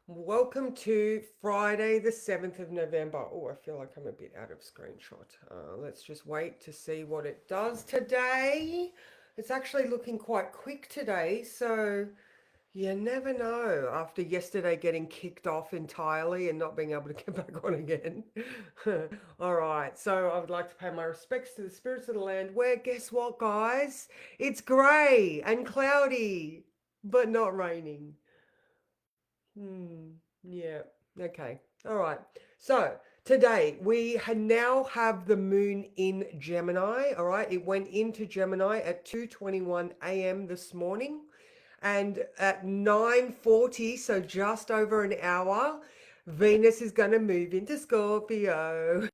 Welcome to Friday, the 7th of November. Oh, I feel like I'm a bit out of screenshot. Let's just wait to see what it does today. It's actually looking quite quick today, so you never know after yesterday getting kicked off entirely and not being able to get back on again. All right, so I would like to pay my respects to the spirits of the land where, guess what, guys? It's grey and cloudy, but not raining. Hmm. Yeah. Okay. All right. So today now have the moon in Gemini. All right. It went into Gemini at 2:21 a.m. this morning, and at 9:40, so just over an hour, Venus is going to move into Scorpio.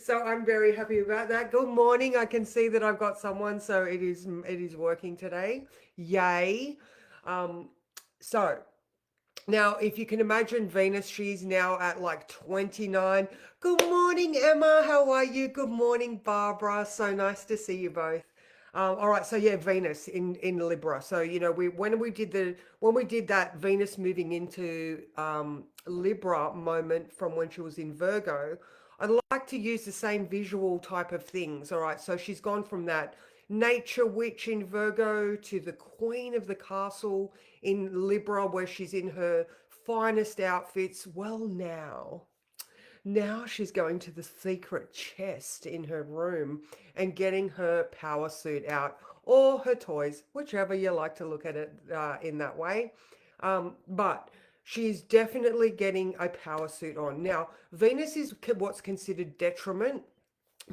So I'm very happy about that. Good morning. I can see that I've got someone, so it is working today. Yay. Um, so now, if you can imagine Venus, she's now at like 29. Good morning, Emma. How are you? Good morning, Barbara. So nice to see you both. All right, so yeah, Venus in Libra. So we when we did that Venus moving into Libra moment from when she was in Virgo, I'd like to use the same visual type of things. All right, so she's gone from that nature witch in Virgo to the queen of the castle in Libra, where she's in her finest outfits. Well, now she's going to the secret chest in her room and getting her power suit out, or her toys, whichever you like to look at it in that way. But she's definitely getting a power suit on. Now, Venus is what's considered detriment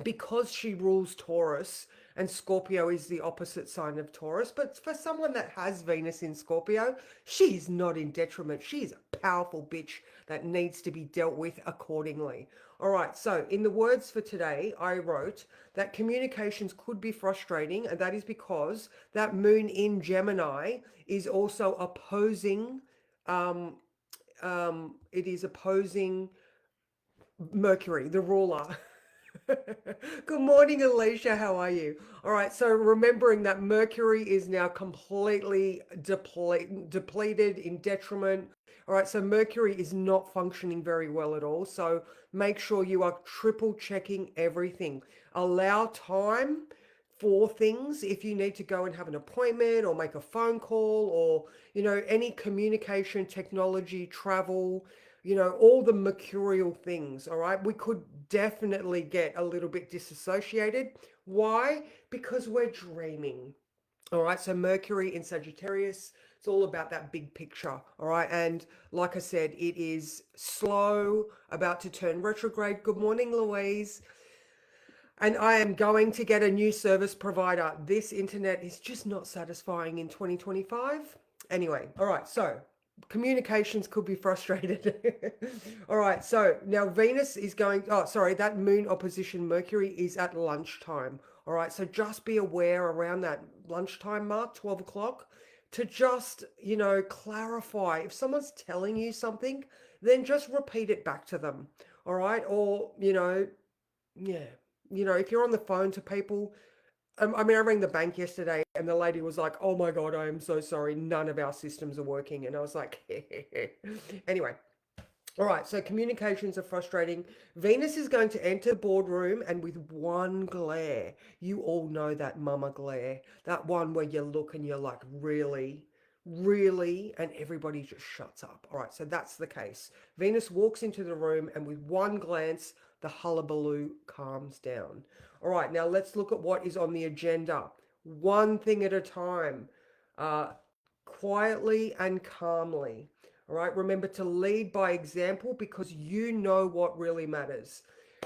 because she rules Taurus, and Scorpio is the opposite sign of Taurus. But for someone that has Venus in Scorpio, she's not in detriment. She's a powerful bitch that needs to be dealt with accordingly. All right, so in the words for today, I wrote that communications could be frustrating, and that is because that moon in Gemini is also opposing, it is opposing Mercury, the ruler. Good morning, Alicia. How are you? All right. So remembering that Mercury is now completely depleted in detriment. All right. So Mercury is not functioning very well at all. So make sure you are triple checking everything. Allow time for things if you need to go and have an appointment or make a phone call or, any communication, technology, travel, all the mercurial things. All right. We could definitely get a little bit disassociated. Why? Because we're dreaming. All right. So Mercury in Sagittarius, it's all about that big picture. All right. And like I said, it is slow, about to turn retrograde. Good morning, Louise. And I am going to get a new service provider. This internet is just not satisfying in 2025. Anyway, all right, so communications could be frustrated. All right, so now Venus is going, oh, sorry, that moon opposition Mercury is at lunchtime. All right, so just be aware around that lunchtime mark, 12 o'clock, to just, clarify. If someone's telling you something, then just repeat it back to them. All right, or, yeah. If you're on the phone to people, I mean, I rang the bank yesterday and the lady was like, "Oh my God, I am so sorry. None of our systems are working." And I was like, anyway, all right. So communications are frustrating. Venus is going to enter the boardroom and with one glare, you all know that mama glare, that one where you look and you're like, really? Really? And everybody just shuts up. All right. So that's the case. Venus walks into the room and with one glance, the hullabaloo calms down. All right. Now let's look at what is on the agenda. One thing at a time, uh, quietly and calmly. All right. Remember to lead by example because you know what really matters.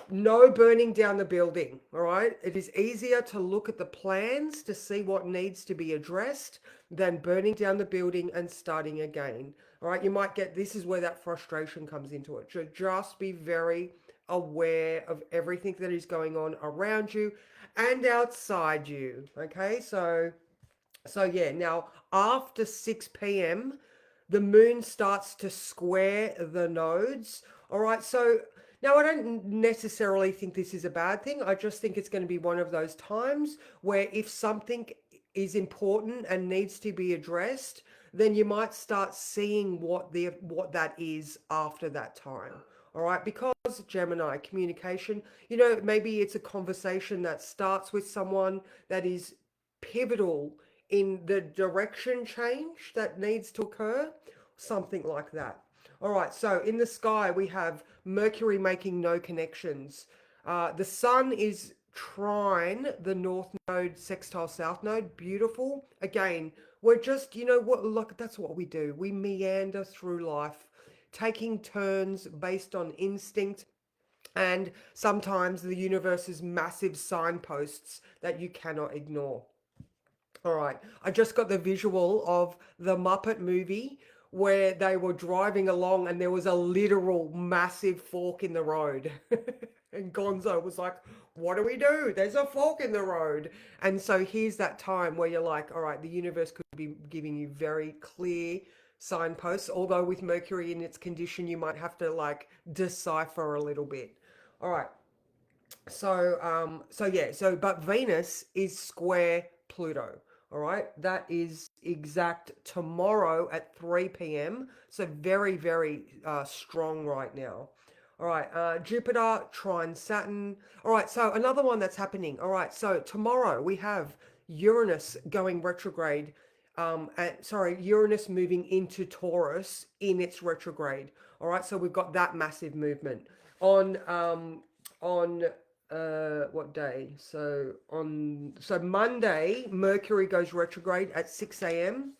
No burning down the building. All right. It is easier to look at the plans to see what needs to be addressed than burning down the building and starting again. All right. You might get this is where that frustration comes into it. So just be very aware of everything that is going on around you and outside you. Okay. So yeah, now after 6 p.m., the moon starts to square the nodes. All right, so now I don't necessarily think this is a bad thing. I just think it's going to be one of those times where if something is important and needs to be addressed, then you might start seeing what that is after that time. All right, because Gemini communication, maybe it's a conversation that starts with someone that is pivotal in the direction change that needs to occur, something like that. All right, so in the sky, we have Mercury making no connections. The sun is trine the north node, sextile south node. Beautiful. Again, we're just, what, look, that's what we do. We meander through life, taking turns based on instinct. And sometimes the universe's massive signposts that you cannot ignore. All right. I just got the visual of the Muppet movie where they were driving along and there was a literal massive fork in the road. And Gonzo was like, what do we do? There's a fork in the road. And so here's that time where you're like, all right, the universe could be giving you very clear signposts, although with Mercury in its condition, you might have to like decipher a little bit. All right. So yeah, but Venus is square Pluto. All right, that is exact tomorrow at 3 p.m. So very, very strong right now. All right, Jupiter trine Saturn. All right, so another one that's happening. All right, so tomorrow we have Uranus going retrograde. Uranus moving into Taurus in its retrograde. All right, so we've got that massive movement on what day? So Monday, Mercury goes retrograde at 6 a.m.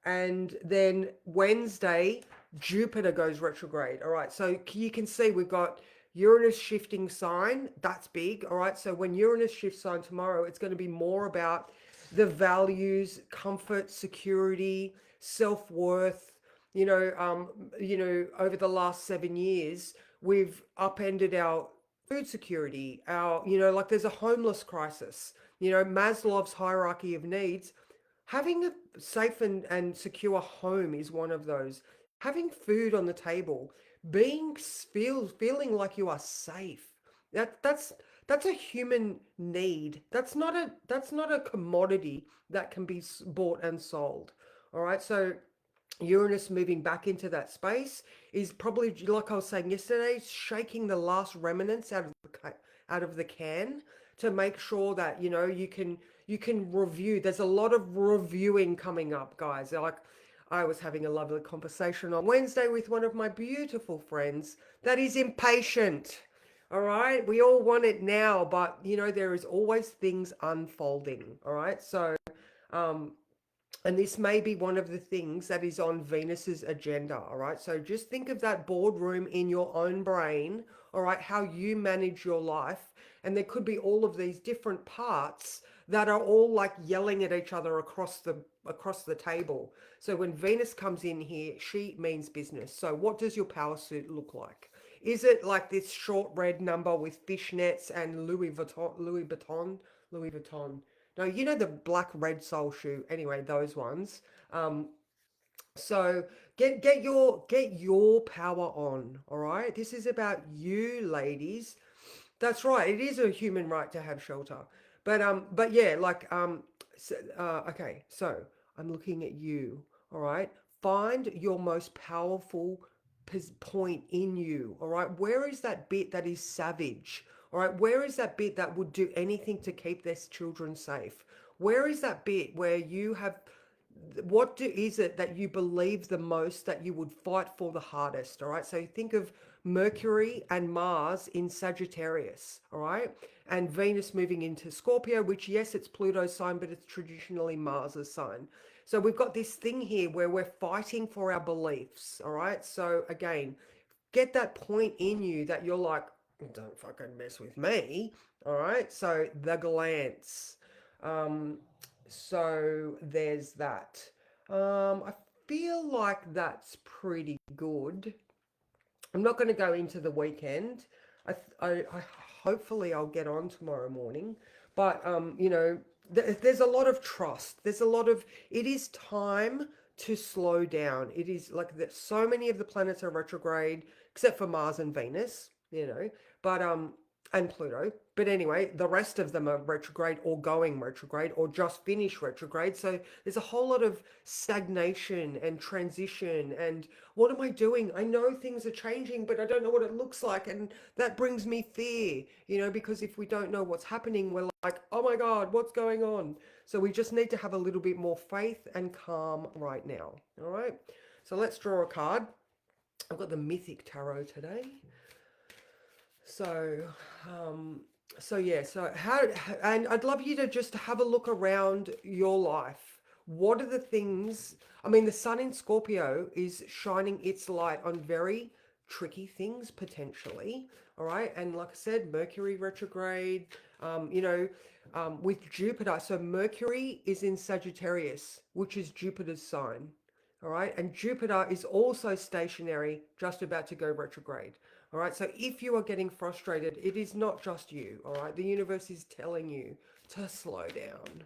And then Wednesday, Jupiter goes retrograde. All right. So you can see we've got Uranus shifting sign. That's big. All right. So when Uranus shifts sign tomorrow, it's going to be more about the values, comfort, security, self-worth. Over the last 7 years, we've upended our food security, like there's a homeless crisis. Maslow's hierarchy of needs. Having a safe and secure home is one of those. Having food on the table, feeling like you are safe. That's a human need. That's not a commodity that can be bought and sold. All right, so Uranus moving back into that space is probably, like I was saying yesterday, shaking the last remnants out of the can to make sure that you can review. There's a lot of reviewing coming up, guys. Like I was having a lovely conversation on Wednesday with one of my beautiful friends that is impatient. All right, we all want it now, but there is always things unfolding. All right, so um and this may be one of the things that is on Venus's agenda. All right. So just think of that boardroom in your own brain. All right. How you manage your life. And there could be all of these different parts that are all like yelling at each other across the table. So when Venus comes in here, she means business. So what does your power suit look like? Is it like this short red number with fishnets and Louis Vuitton? No, the black red sole shoe. Anyway, those ones. Um, so get your power on. All right. This is about you, ladies. That's right. It is a human right to have shelter. But yeah, like okay. So I'm looking at you. All right. Find your most powerful point in you. All right. Where is that bit that is savage? All right. Where is that bit that would do anything to keep their children safe? Where is that bit where you have is it that you believe the most, that you would fight for the hardest? All right, so think of Mercury and Mars in Sagittarius. All right, and Venus moving into Scorpio, which, yes, it's Pluto's sign, but it's traditionally Mars's sign. So we've got this thing here where we're fighting for our beliefs. All right, so again, get that point in you that you're like, don't fucking mess with me. All right, so the glance. um so there's that. I feel like that's pretty good. I'm not going to go into the weekend. I hopefully I'll get on tomorrow morning, but there's a lot of trust. There's a lot of, it is time to slow down. It is like that. So many of the planets are retrograde, except for Mars and Venus. But and Pluto. But anyway, the rest of them are retrograde or going retrograde or just finished retrograde. So there's a whole lot of stagnation and transition. And what am I doing? I know things are changing, but I don't know what it looks like. And that brings me fear, because if we don't know what's happening, we're like, oh my God, what's going on? So we just need to have a little bit more faith and calm right now. All right. So let's draw a card. I've got the Mythic Tarot today. So, um, so yeah, so how, and I'd love you to just have a look around your life. What are the things? I mean, the sun in Scorpio is shining its light on very tricky things potentially. All right. And like I said, Mercury retrograde, with Jupiter. So Mercury is in Sagittarius, which is Jupiter's sign. All right. And Jupiter is also stationary, just about to go retrograde. All right. So if you are getting frustrated, it is not just you. All right. The universe is telling you to slow down.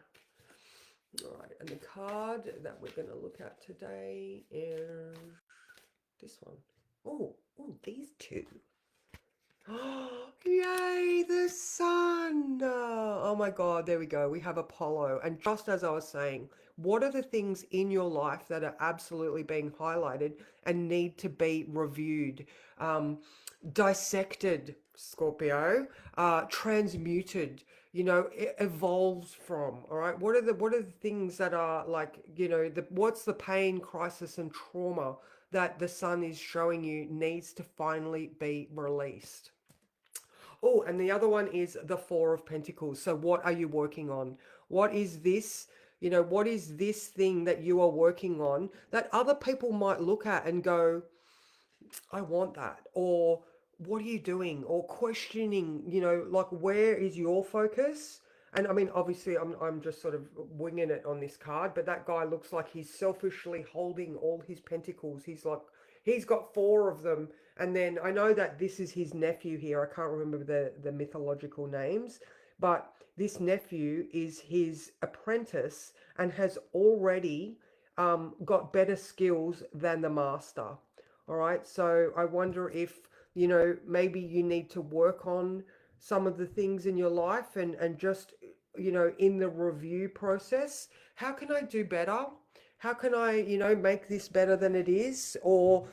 All right. And the card that we're going to look at today is this one. Oh, these two. Oh, yay, the sun. Oh my God, there we go. We have Apollo. And just as I was saying, what are the things in your life that are absolutely being highlighted and need to be reviewed, dissected, Scorpio, transmuted, evolves from? All right. What are the things that are like, what's the pain, crisis, and trauma that the sun is showing you needs to finally be released? Oh, and the other one is the Four of Pentacles. So what are you working on? What is this? What is this thing that you are working on that other people might look at and go, I want that? Or what are you doing? Or questioning, like where is your focus? And I mean, obviously, I'm just sort of winging it on this card, but that guy looks like he's selfishly holding all his pentacles. He's got four of them. And then I know that this is his nephew here. I can't remember the mythological names, but this nephew is his apprentice and has already got better skills than the master. All right. So I wonder if, maybe you need to work on some of the things in your life and just, in the review process, how can I do better? How can I, make this better than it is? Or,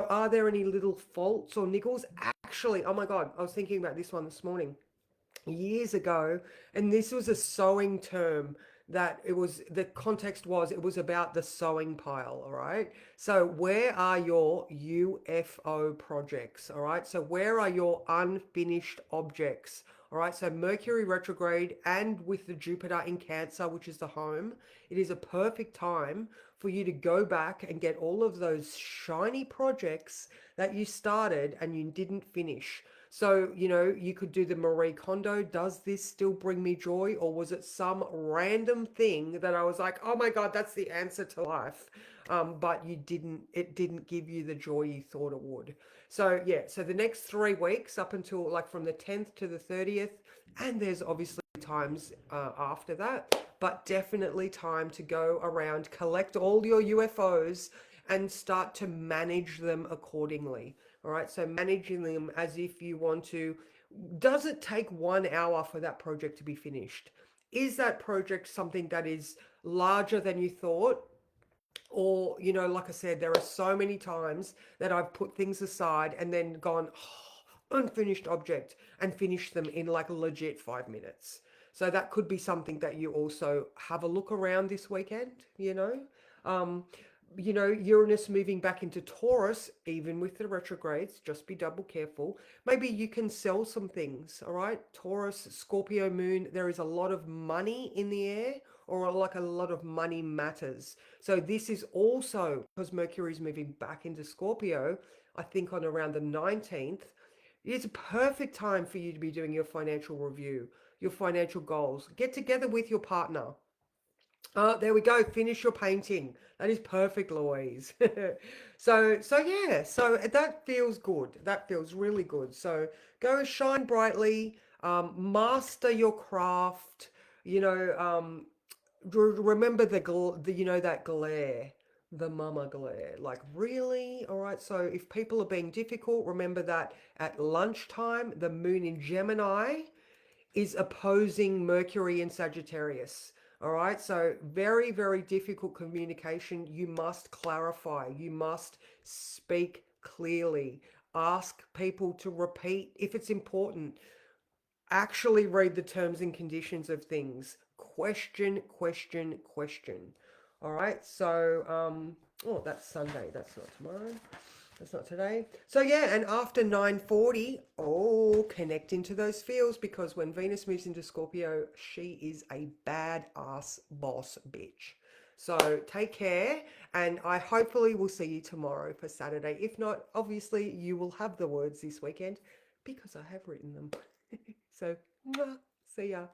are there any little faults or niggles? Actually, oh my God, I was thinking about this one this morning years ago, and this was a sewing term that the context was it was about the sewing pile. All right, so where are your UFO projects? All right, so where are your unfinished objects? All right, so Mercury retrograde and with the Jupiter in Cancer, which is the home, it is a perfect time for you to go back and get all of those shiny projects that you started and you didn't finish. So, you could do the Marie Kondo. Does this still bring me joy? Or was it some random thing that I was like, oh my God, that's the answer to life. But it didn't give you the joy you thought it would. So, yeah, so the next 3 weeks up until like from the 10th to the 30th, and there's obviously times after that, but definitely time to go around, collect all your UFOs and start to manage them accordingly. All right, so managing them as if you want to. Does it take 1 hour for that project to be finished? Is that project something that is larger than you thought? Or, like I said, there are so many times that I've put things aside and then gone, oh, unfinished object, and finished them in like legit 5 minutes. So that could be something that you also have a look around this weekend, Um, Uranus moving back into Taurus, even with the retrogrades, just be double careful. Maybe you can sell some things, all right? Taurus, Scorpio moon, there is a lot of money in the air, or like a lot of money matters. So this is also because Mercury is moving back into Scorpio, I think on around the 19th. It's a perfect time for you to be doing your financial review, your financial goals. Get together with your partner. Oh, there we go. Finish your painting. That is perfect, Louise. So yeah, so that feels good. That feels really good. So go shine brightly, master your craft, you know, remember the that glare. The mama glare. Like, really? All right. So if people are being difficult, remember that at lunchtime, the moon in Gemini is opposing Mercury in Sagittarius. All right. So very, very difficult communication. You must clarify. You must speak clearly. Ask people to repeat if it's important. Actually read the terms and conditions of things. Question, question, question. All right. So, oh, that's Sunday. That's not tomorrow. That's not today. So yeah, and after 9:40, oh, connect into those fields because when Venus moves into Scorpio, she is a badass boss bitch. So take care, and I hopefully will see you tomorrow for Saturday. If not, obviously you will have the words this weekend because I have written them. So, mwah, see ya.